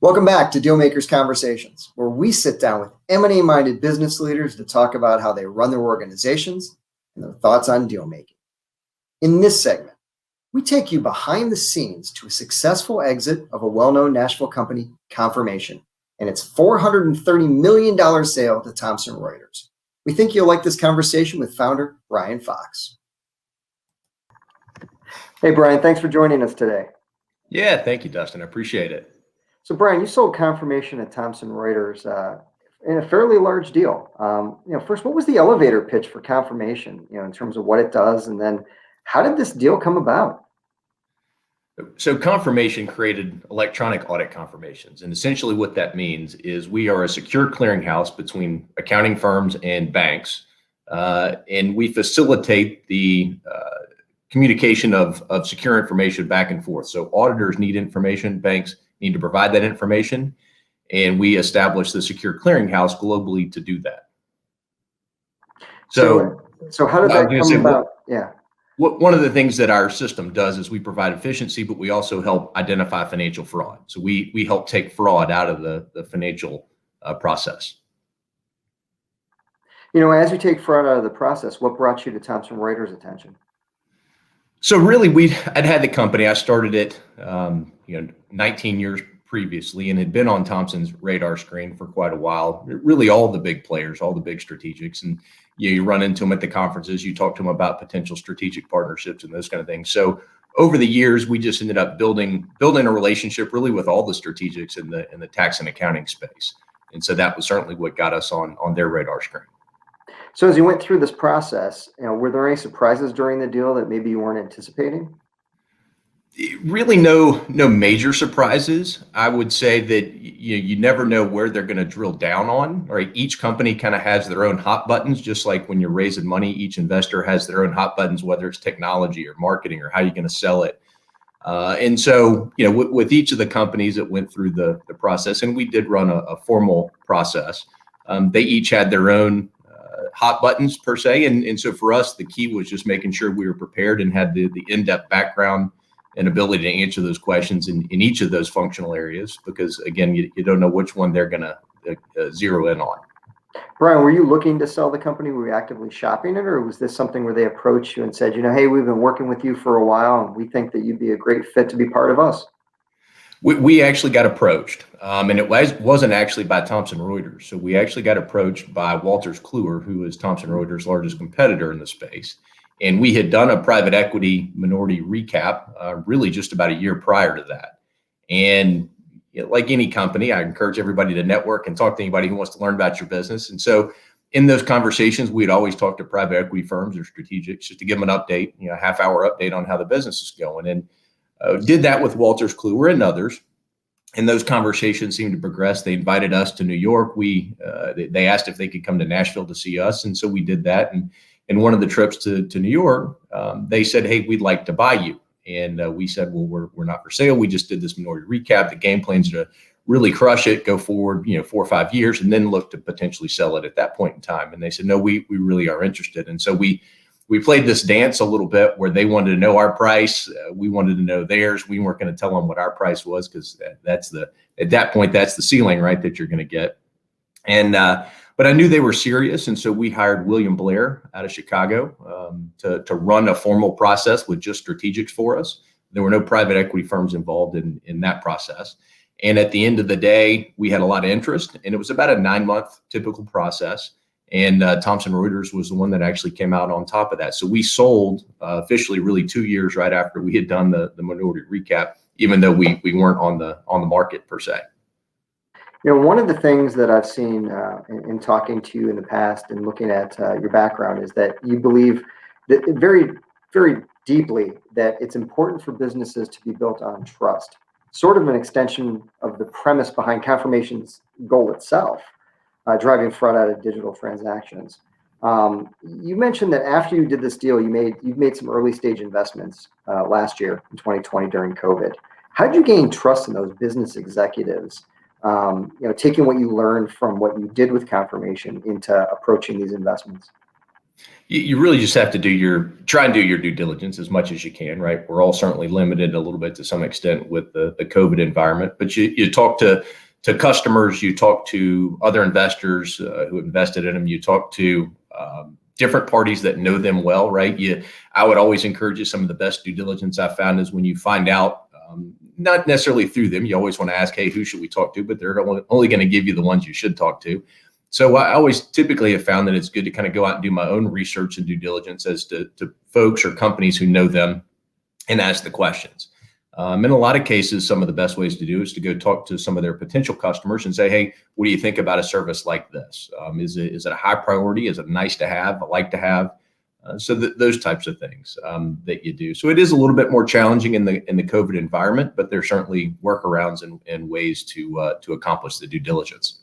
Welcome back to Dealmakers Conversations, where we sit down with M&A-minded business leaders to talk about how they run their organizations and their thoughts on deal making. In this segment, we take you behind the scenes to a successful exit of a well-known Nashville company, Confirmation, and its $430 million sale to Thomson Reuters. We think you'll like this conversation with founder Brian Fox. Hey, Brian, thanks for joining us today. Yeah, thank you, Dustin. I appreciate it. So, Brian, you sold Confirmation at Thomson Reuters in a fairly large deal. First, what was the elevator pitch for Confirmation, in terms of what it does, and then how did this deal come about? So Confirmation created electronic audit confirmations. And essentially what that means is we are a secure clearinghouse between accounting firms and banks. And we facilitate the communication of secure information back and forth. So auditors need information, banks need to provide that information. And we establish the secure clearinghouse globally to do that. So how did that come about? One of the things that our system does is we provide efficiency, but we also help identify financial fraud. So we help take fraud out of the financial process. As you take fraud out of the process, what brought you to Thomson Reuters' attention? So really, I'd had the company. I started it, 19 years previously, and had been on Thomson's radar screen for quite a while. Really, all the big players, all the big strategics, and you run into them at the conferences. You talk to them about potential strategic partnerships and those kind of things. So over the years, we just ended up building a relationship really with all the strategics in the tax and accounting space. And so that was certainly what got us on their radar screen. So as you went through this process, were there any surprises during the deal that maybe you weren't anticipating? Really, no major surprises. I would say that you never know where they're going to drill down on. Right, each company kind of has their own hot buttons, just like when you're raising money, each investor has their own hot buttons, whether it's technology or marketing or how you're going to sell it. And so, with each of the companies that went through the process, and we did run a formal process, they each had their own hot buttons per se. And so for us, the key was just making sure we were prepared and had the in-depth background and ability to answer those questions in each of those functional areas, because again, you don't know which one they're going to zero in on. Brian, were you looking to sell the company? Were you actively shopping it, or was this something where they approached you and said, hey, we've been working with you for a while and we think that you'd be a great fit to be part of us? We actually got approached, and it wasn't actually by Thomson Reuters. So we actually got approached by Wolters Kluwer, who is Thomson Reuters' largest competitor in the space. And we had done a private equity minority recap really just about a year prior to that. And like any company, I encourage everybody to network and talk to anybody who wants to learn about your business. And so in those conversations, we'd always talk to private equity firms or strategics just to give them an update, a half-hour update on how the business is going. And did that with Wolters Kluwer and others. And those conversations seemed to progress. They invited us to New York. They asked if they could come to Nashville to see us. And so we did that. And one of the trips to New York, they said, hey, we'd like to buy you. And we said, well, we're not for sale. We just did this minority recap. The game plan's to really crush it, go forward, 4 or 5 years, and then look to potentially sell it at that point in time. And they said, no, we really are interested. And so we played this dance a little bit where they wanted to know our price. We wanted to know theirs. We weren't going to tell them what our price was, because at that point, that's the ceiling, right, that you're going to get. And but I knew they were serious, and so we hired William Blair out of Chicago to run a formal process with just strategics for us. There were no private equity firms involved in that process. And at the end of the day, we had a lot of interest, and it was about a 9-month typical process. And Thomson Reuters was the one that actually came out on top of that. So we sold officially really 2 years right after we had done the minority recap, even though we weren't on the market per se. One of the things that I've seen in talking to you in the past and looking at your background is that you believe that very, very deeply that it's important for businesses to be built on trust, sort of an extension of the premise behind Confirmation's goal itself, driving fraud out of digital transactions. You mentioned that after you did this deal, you've made some early stage investments last year in 2020 during COVID. How did you gain trust in those business executives? Taking what you learned from what you did with Confirmation into approaching these investments? You really just have to try and do your due diligence as much as you can, right? We're all certainly limited a little bit to some extent with the COVID environment, but you talk to customers, you talk to other investors who invested in them, you talk to different parties that know them well, right? I would always encourage you, some of the best due diligence I've found is when you find out, not necessarily through them, you always want to ask, hey, who should we talk to? But they're only going to give you the ones you should talk to. So I always typically have found that it's good to kind of go out and do my own research and due diligence as to folks or companies who know them and ask the questions. In a lot of cases, some of the best ways to do is to go talk to some of their potential customers and say, hey, what do you think about a service like this? Is it a high priority? Is it nice to have, a like to have? Those types of things that you do. So it is a little bit more challenging in the COVID environment, but there's certainly workarounds and ways to accomplish the due diligence.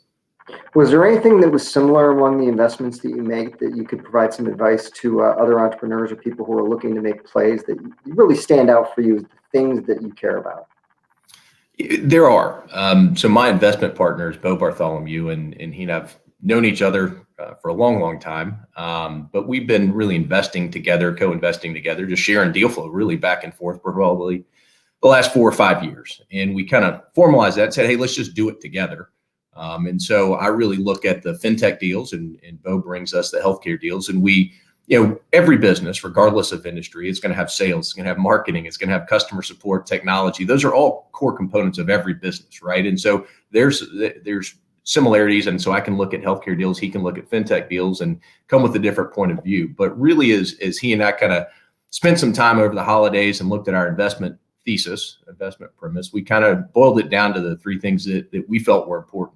Was there anything that was similar among the investments that you make that you could provide some advice to other entrepreneurs or people who are looking to make plays that really stand out for you as the things that you care about? There are. So my investment partner is Bo Bartholomew, and he and I've known each other for a long, long time. But we've been really investing together, co-investing together, just sharing deal flow really back and forth for probably the last 4 or 5 years. And we kind of formalized that and said, hey, let's just do it together. And so I really look at the fintech deals, and Bo brings us the healthcare deals. And we, every business, regardless of industry, it's going to have sales, it's going to have marketing, it's going to have customer support, technology. Those are all core components of every business, right? And so there's similarities. And so I can look at healthcare deals, he can look at fintech deals and come with a different point of view. But really, as he and I kind of spent some time over the holidays and looked at our investment thesis, investment premise, we kind of boiled it down to the 3 things that we felt were important.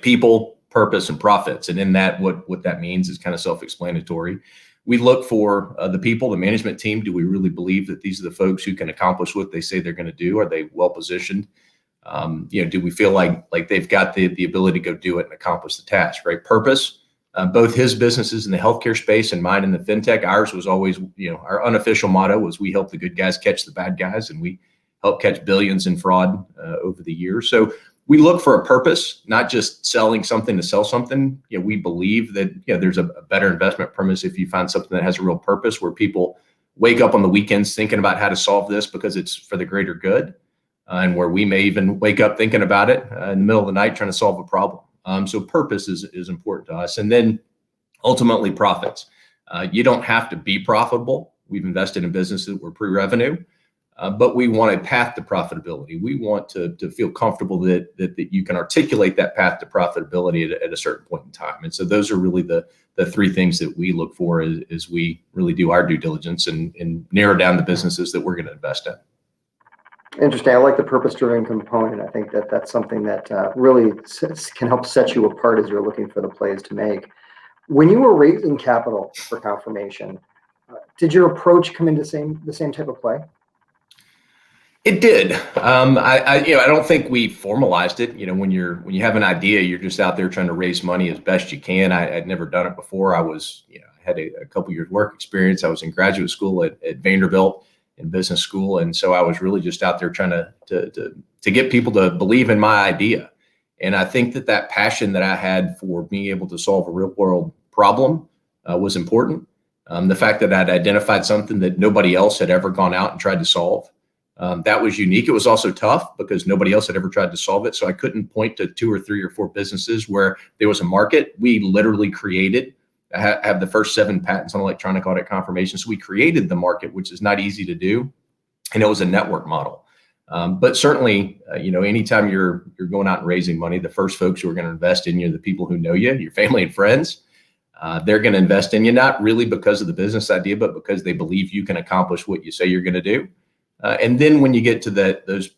People, purpose, and profits. And in that, what that means is kind of self-explanatory. We look for the people, the management team. Do we really believe that these are the folks who can accomplish what they say they're going to do? Are they well positioned? Do we feel like they've got the ability to go do it and accomplish the task, right? Purpose, both his businesses in the healthcare space and mine in the fintech. Ours was always, our unofficial motto was we help the good guys catch the bad guys, and we help catch billions in fraud over the years. So we look for a purpose, not just selling something to sell something. We believe that there's a better investment premise if you find something that has a real purpose, where people wake up on the weekends thinking about how to solve this because it's for the greater good, and where we may even wake up thinking about it in the middle of the night trying to solve a problem. So purpose is important to us, and then ultimately profits. You don't have to be profitable. We've invested in businesses that were pre-revenue. But we want a path to profitability. We want to feel comfortable that you can articulate that path to profitability at a certain point in time. And so those are really the 3 things that we look for as we really do our due diligence and narrow down the businesses that we're going to invest in. Interesting. I like the purpose-driven component. I think that's something that really can help set you apart as you're looking for the plays to make. When you were raising capital for Confirmation, did your approach come into the same type of play? It did. I don't think we formalized it. When you have an idea, you're just out there trying to raise money as best you can. I'd never done it before. I was, I had a couple years work experience. I was in graduate school at Vanderbilt in business school, and so I was really just out there trying to get people to believe in my idea. And I think that passion that I had for being able to solve a real world problem was important. The fact that I'd identified something that nobody else had ever gone out and tried to solve. That was unique. It was also tough because nobody else had ever tried to solve it. So I couldn't point to 2 or 3 or 4 businesses where there was a market. We literally created, I have the first 7 patents on electronic audit confirmation. So we created the market, which is not easy to do. And it was a network model. But certainly, anytime you're going out and raising money, the first folks who are going to invest in you are the people who know you, your family and friends. They're going to invest in you, not really because of the business idea, but because they believe you can accomplish what you say you're going to do. And then when you get to those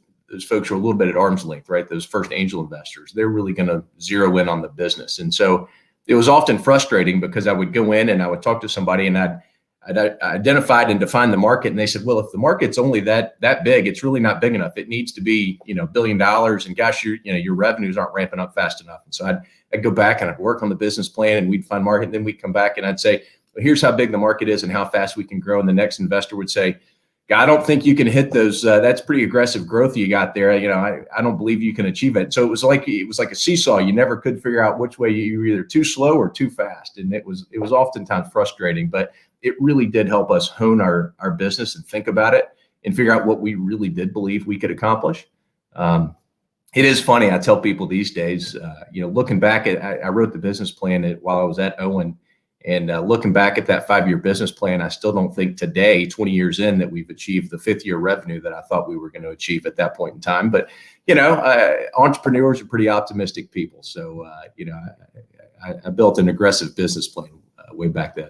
folks who are a little bit at arm's length, right? Those first angel investors, they're really going to zero in on the business. And so it was often frustrating because I would go in and I would talk to somebody and I'd identified and defined the market. And they said, well, if the market's only that big, it's really not big enough. It needs to be, $1 billion. And gosh, your revenues aren't ramping up fast enough. And so I'd go back and I'd work on the business plan and we'd find market. And then we'd come back and I'd say, well, here's how big the market is and how fast we can grow. And the next investor would say, I don't think you can hit those. That's pretty aggressive growth you got there. I don't believe you can achieve it. So it was like a seesaw. You never could figure out which way you were either too slow or too fast, and it was oftentimes frustrating. But it really did help us hone our business and think about it and figure out what we really did believe we could accomplish. It is funny. I tell people these days, looking back I wrote the business plan while I was at Owen. And looking back at that 5-year business plan, I still don't think today, 20 years in, that we've achieved the 5th-year revenue that I thought we were going to achieve at that point in time. But, entrepreneurs are pretty optimistic people. So, I built an aggressive business plan way back then.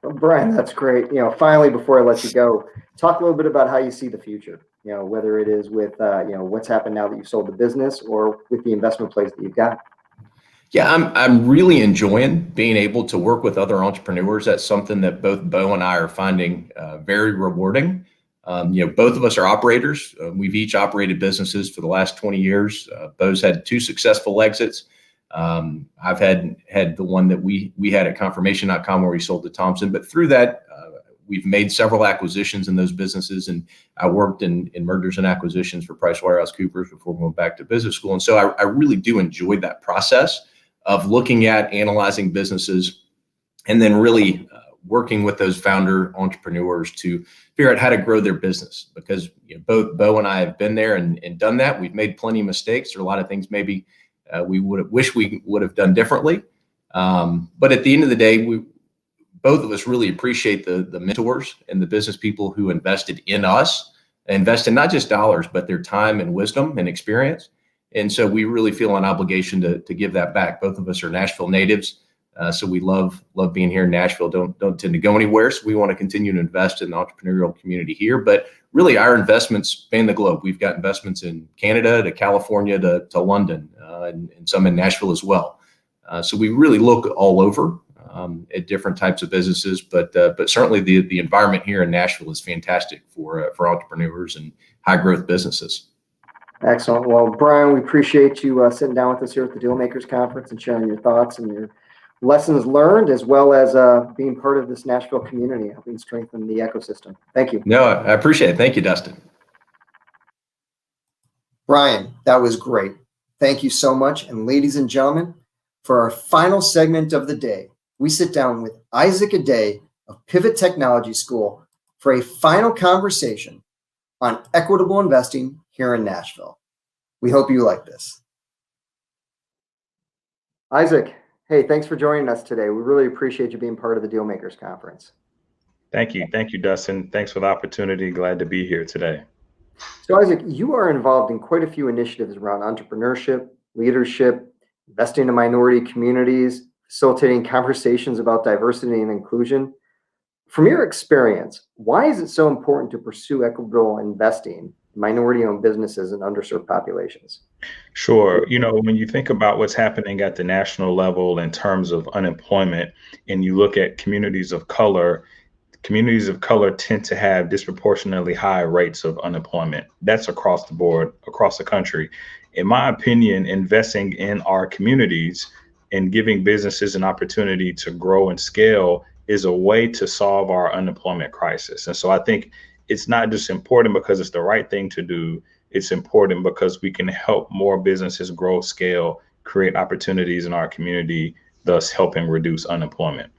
Well, Brian, that's great. Finally, before I let you go, talk a little bit about how you see the future, whether it is with, what's happened now that you've sold the business or with the investment plays that you've got. Yeah, I'm really enjoying being able to work with other entrepreneurs. That's something that both Bo and I are finding very rewarding. Both of us are operators. We've each operated businesses for the last 20 years. Bo's had 2 successful exits. I've had the one that we had at Confirmation.com where we sold to Thompson. But through that, we've made several acquisitions in those businesses. And I worked in mergers and acquisitions for PricewaterhouseCoopers before going back to business school. And so I really do enjoy that process of looking at analyzing businesses and then really working with those founder entrepreneurs to figure out how to grow their business. Because both Bo and I have been there and done that. We've made plenty of mistakes. There are a lot of things maybe we wish we would have done differently. But at the end of the day, both of us really appreciate the mentors and the business people who invested in us, invested not just dollars, but their time and wisdom and experience. And so we really feel an obligation to give that back. Both of us are Nashville natives. So we love being here in Nashville, don't tend to go anywhere. So we want to continue to invest in the entrepreneurial community here. But really our investments span the globe. We've got investments in Canada to California to London and some in Nashville as well. So we really look all over at different types of businesses. But certainly the environment here in Nashville is fantastic for entrepreneurs and high growth businesses. Excellent. Well, Brian, we appreciate you sitting down with us here at the Dealmakers Conference and sharing your thoughts and your lessons learned, as well as being part of this Nashville community, helping strengthen the ecosystem. Thank you. No, I appreciate it. Thank you, Dustin. Brian, that was great. Thank you so much. And ladies and gentlemen, for our final segment of the day, we sit down with Isaac Addae of Pivot Technology School for a final conversation on equitable investing here in Nashville. We hope you like this. Isaac, hey, thanks for joining us today. We really appreciate you being part of the Dealmakers Conference. Thank you. Thank you, Dustin. Thanks for the opportunity. Glad to be here today. So, Isaac, you are involved in quite a few initiatives around entrepreneurship, leadership, investing in minority communities, facilitating conversations about diversity and inclusion. From your experience, why is it so important to pursue equitable investing in minority-owned businesses and underserved populations? Sure. When you think about what's happening at the national level in terms of unemployment, and you look at communities of color tend to have disproportionately high rates of unemployment. That's across the board, across the country. In my opinion, investing in our communities and giving businesses an opportunity to grow and scale is a way to solve our unemployment crisis. And so I think it's not just important because it's the right thing to do. It's important because we can help more businesses grow, scale, create opportunities in our community, thus helping reduce unemployment.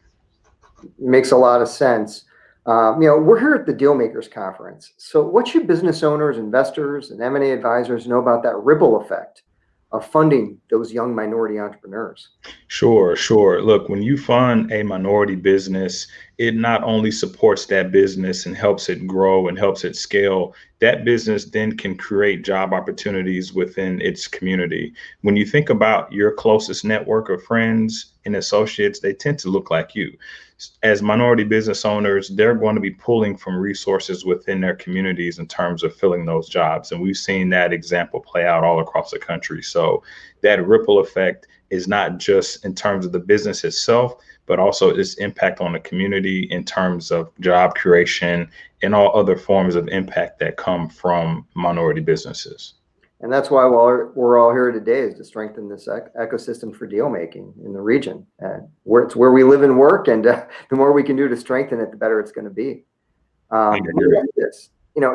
Makes a lot of sense. We're here at the Dealmakers Conference. So what should business owners, investors, and M&A advisors know about that ripple effect of funding those young minority entrepreneurs? Sure. Look, when you fund a minority business, it not only supports that business and helps it grow and helps it scale, that business then can create job opportunities within its community. When you think about your closest network of friends and associates, they tend to look like you. As minority business owners, they're going to be pulling from resources within their communities in terms of filling those jobs. And we've seen that example play out all across the country. So that ripple effect is not just in terms of the business itself, but also its impact on the community in terms of job creation and all other forms of impact that come from minority businesses. And that's why we're all here today, is to strengthen this ecosystem for deal making in the region. It's where we live and work, and the more we can do to strengthen it, the better it's going to be.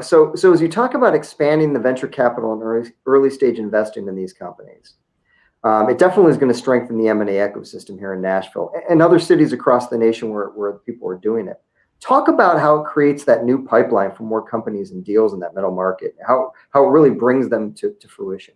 So as you talk about expanding the venture capital and early stage investing in these companies, it definitely is going to strengthen the M&A ecosystem here in Nashville and other cities across the nation where people are doing it. Talk about how it creates that new pipeline for more companies and deals in that middle market, how it really brings them to fruition.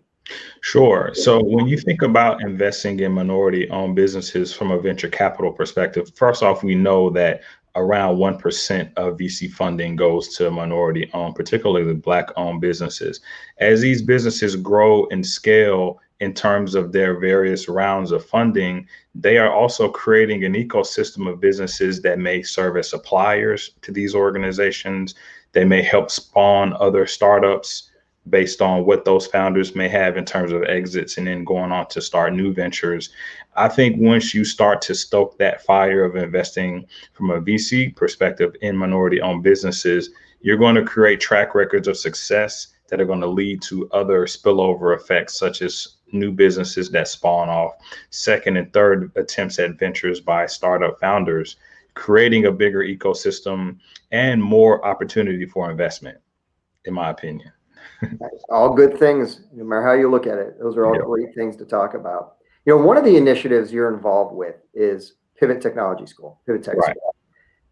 Sure. So when you think about investing in minority-owned businesses from a venture capital perspective, first off, we know that around 1% of VC funding goes to minority-owned, particularly Black-owned businesses. As these businesses grow and scale in terms of their various rounds of funding, they are also creating an ecosystem of businesses that may serve as suppliers to these organizations. They may help spawn other startups based on what those founders may have in terms of exits and then going on to start new ventures. I think once you start to stoke that fire of investing from a VC perspective in minority owned businesses, you're going to create track records of success that are going to lead to other spillover effects, such as new businesses that spawn off second and third attempts at ventures by startup founders, creating a bigger ecosystem and more opportunity for investment, in my opinion. All good things, no matter how you look at it. Those are all great things to talk about. One of the initiatives you're involved with is Pivot Technology School, Pivot Tech School.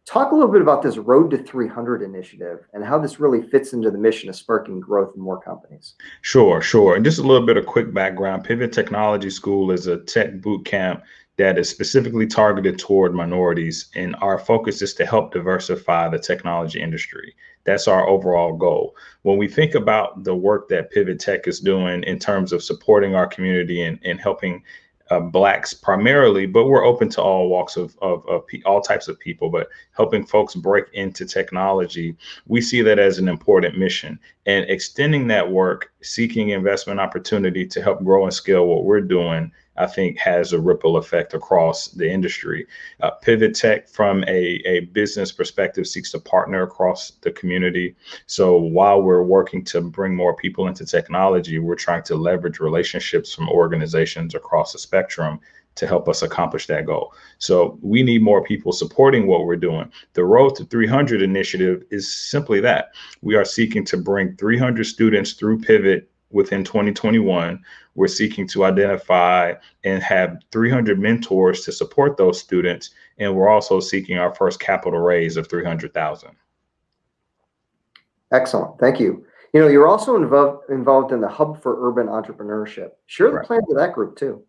Talk a little bit about this Road to 300 initiative and how this really fits into the mission of sparking growth in more companies. Sure. And just a little bit of quick background. Pivot Technology School is a tech boot camp that is specifically targeted toward minorities, and our focus is to help diversify the technology industry. That's our overall goal. When we think about the work that Pivot Tech is doing in terms of supporting our community and helping Blacks primarily, but we're open to all walks of all types of people, but helping folks break into technology, we see that as an important mission. And extending that work, seeking investment opportunity to help grow and scale what we're doing, I think has a ripple effect across the industry. Pivot Tech, from a business perspective, seeks to partner across the community. So while we're working to bring more people into technology, we're trying to leverage relationships from organizations across the spectrum to help us accomplish that goal. So we need more people supporting what we're doing. The Road to 300 initiative is simply that. We are seeking to bring 300 students through Pivot within 2021. We're seeking to identify and have 300 mentors to support those students. And we're also seeking our first capital raise of $300,000. Excellent. Thank you. You're also involved in the Hub for Urban Entrepreneurship. Share the plans of that group too.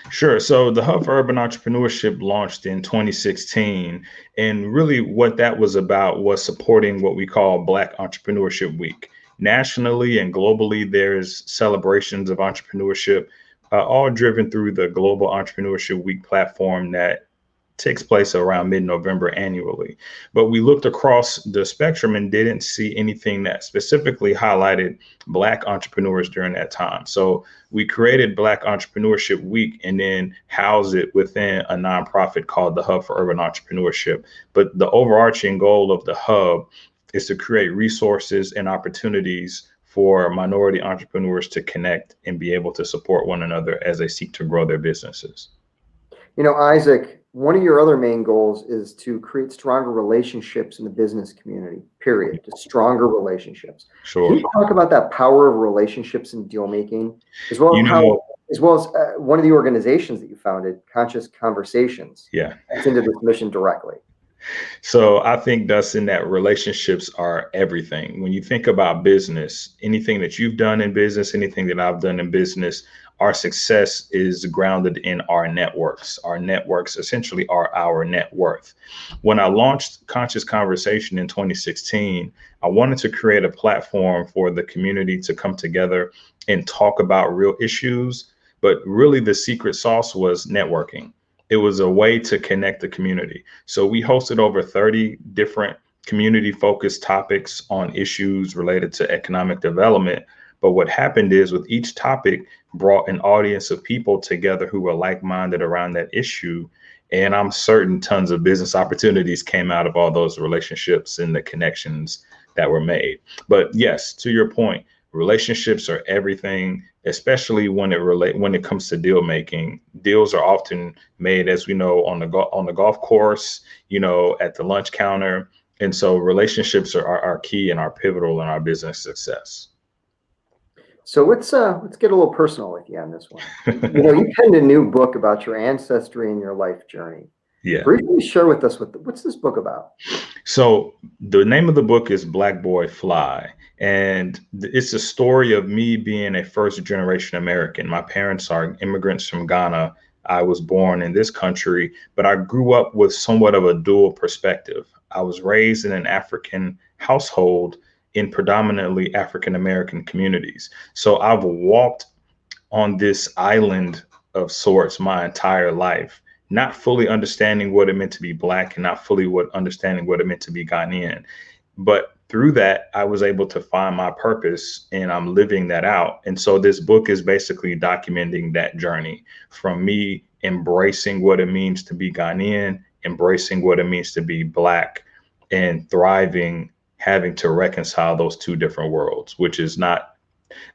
Sure. So the Hub for Urban Entrepreneurship launched in 2016. And really what that was about was supporting what we call Black Entrepreneurship Week. Nationally and globally, there's celebrations of entrepreneurship, all driven through the Global Entrepreneurship Week platform that takes place around mid-November annually. But we looked across the spectrum and didn't see anything that specifically highlighted Black entrepreneurs during that time. So we created Black Entrepreneurship Week and then housed it within a nonprofit called the Hub for Urban Entrepreneurship. But the overarching goal of the Hub is to create resources and opportunities for minority entrepreneurs to connect and be able to support one another as they seek to grow their businesses. Isaac, one of your other main goals is to create stronger relationships in the business community, period, just stronger relationships. Sure. Can you talk about that power of relationships in deal making, as well as one of the organizations that you founded, Conscious Conversations, that's into this mission directly? So I think, Dustin, that relationships are everything. When you think about business, anything that you've done in business, anything that I've done in business, our success is grounded in our networks. Our networks essentially are our net worth. When I launched Conscious Conversation in 2016, I wanted to create a platform for the community to come together and talk about real issues. But really, the secret sauce was networking. It was a way to connect the community. So we hosted over 30 different community focused topics on issues related to economic development. But what happened is, with each topic, brought an audience of people together who were like-minded around that issue. And I'm certain tons of business opportunities came out of all those relationships and the connections that were made. But yes, to your point, relationships are everything, especially when it comes to deal making. Deals are often made, as we know, on the golf course, at the lunch counter, And so relationships are key and are pivotal in our business success. So let's get a little personal with you on this one. You penned a new book about your ancestry and your life journey. Yeah. Briefly share with us what's this book about? So the name of the book is Black Boy Fly, and it's a story of me being a first generation American. My parents are immigrants from Ghana. I was born in this country, but I grew up with somewhat of a dual perspective. I was raised in an African household in predominantly African American communities. So I've walked on this island of sorts my entire life, not fully understanding what it meant to be Black and not fully understanding what it meant to be Ghanaian. But through that, I was able to find my purpose and I'm living that out. And so this book is basically documenting that journey from me embracing what it means to be Ghanaian, embracing what it means to be Black, and thriving, having to reconcile those two different worlds, which is not,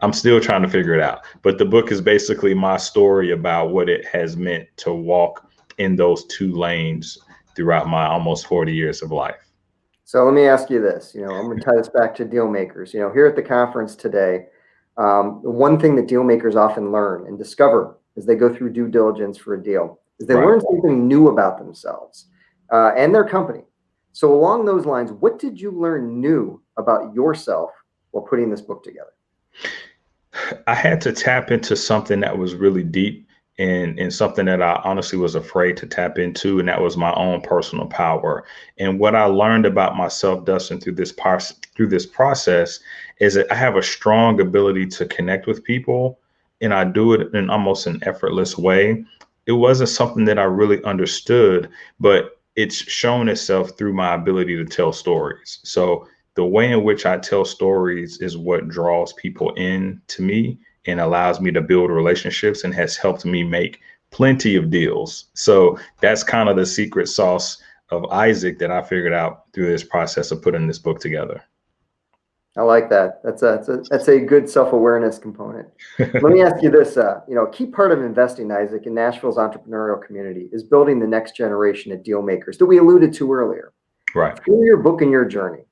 I'm still trying to figure it out. But the book is basically my story about what it has meant to walk in those two lanes throughout my almost 40 years of life. So let me ask you this, I'm going to tie this back to deal makers. Here at the conference today, the one thing that deal makers often learn and discover as they go through due diligence for a deal is they learn something new about themselves and their company. So along those lines, what did you learn new about yourself while putting this book together? I had to tap into something that was really deep and something that I honestly was afraid to tap into, and that was my own personal power. And what I learned about myself, Dustin, through this process is that I have a strong ability to connect with people, and I do it in almost an effortless way. It wasn't something that I really understood, but it's shown itself through my ability to tell stories. So the way in which I tell stories is what draws people in to me and allows me to build relationships and has helped me make plenty of deals. So that's kind of the secret sauce of Isaac that I figured out through this process of putting this book together. I like that. That's a good self-awareness component. Let me ask you this, a key part of investing, Isaac, in Nashville's entrepreneurial community is building the next generation of deal makers that we alluded to earlier. Right. Through your book and your journey,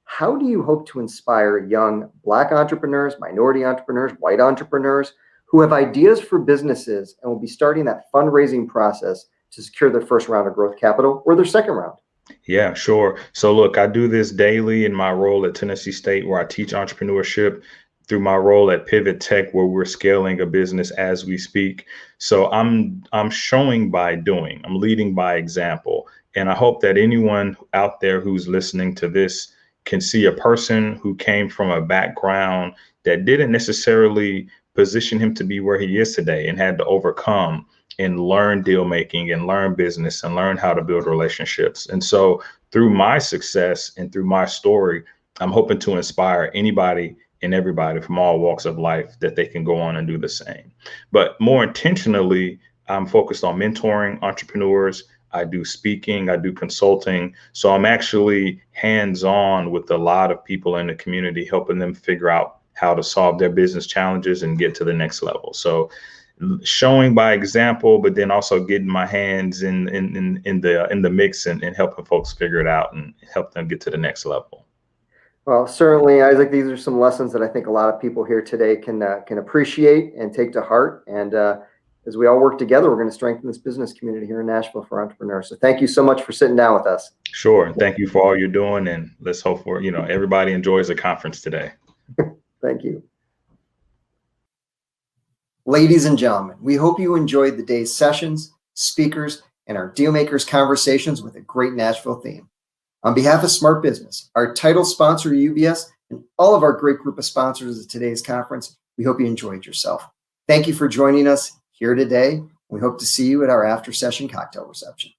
how do you hope to inspire young Black entrepreneurs, minority entrepreneurs, white entrepreneurs who have ideas for businesses and will be starting that fundraising process to secure their first round of growth capital or their second round? Yeah, sure. So look, I do this daily in my role at Tennessee State, where I teach entrepreneurship, through my role at Pivot Tech, where we're scaling a business as we speak. So I'm showing by doing, I'm leading by example. And I hope that anyone out there who's listening to this can see a person who came from a background that didn't necessarily position him to be where he is today and had to overcome and learn deal making and learn business and learn how to build relationships. And so through my success and through my story, I'm hoping to inspire anybody and everybody from all walks of life that they can go on and do the same. But more intentionally, I'm focused on mentoring entrepreneurs. I do speaking, I do consulting. So I'm actually hands-on with a lot of people in the community, helping them figure out how to solve their business challenges and get to the next level. So showing by example, but then also getting my hands in the mix and helping folks figure it out and help them get to the next level. Well, certainly, Isaac, these are some lessons that I think a lot of people here today can appreciate and take to heart. And as we all work together, we're going to strengthen this business community here in Nashville for entrepreneurs. So thank you so much for sitting down with us. Sure. And thank you for all you're doing. And let's hope for, everybody enjoys the conference today. Thank you. Ladies and gentlemen, we hope you enjoyed the day's sessions, speakers, and our Dealmakers conversations with a great Nashville theme. On behalf of Smart Business, our title sponsor, UBS, and all of our great group of sponsors of today's conference, we hope you enjoyed yourself. Thank you for joining us here today. We hope to see you at our after-session cocktail reception.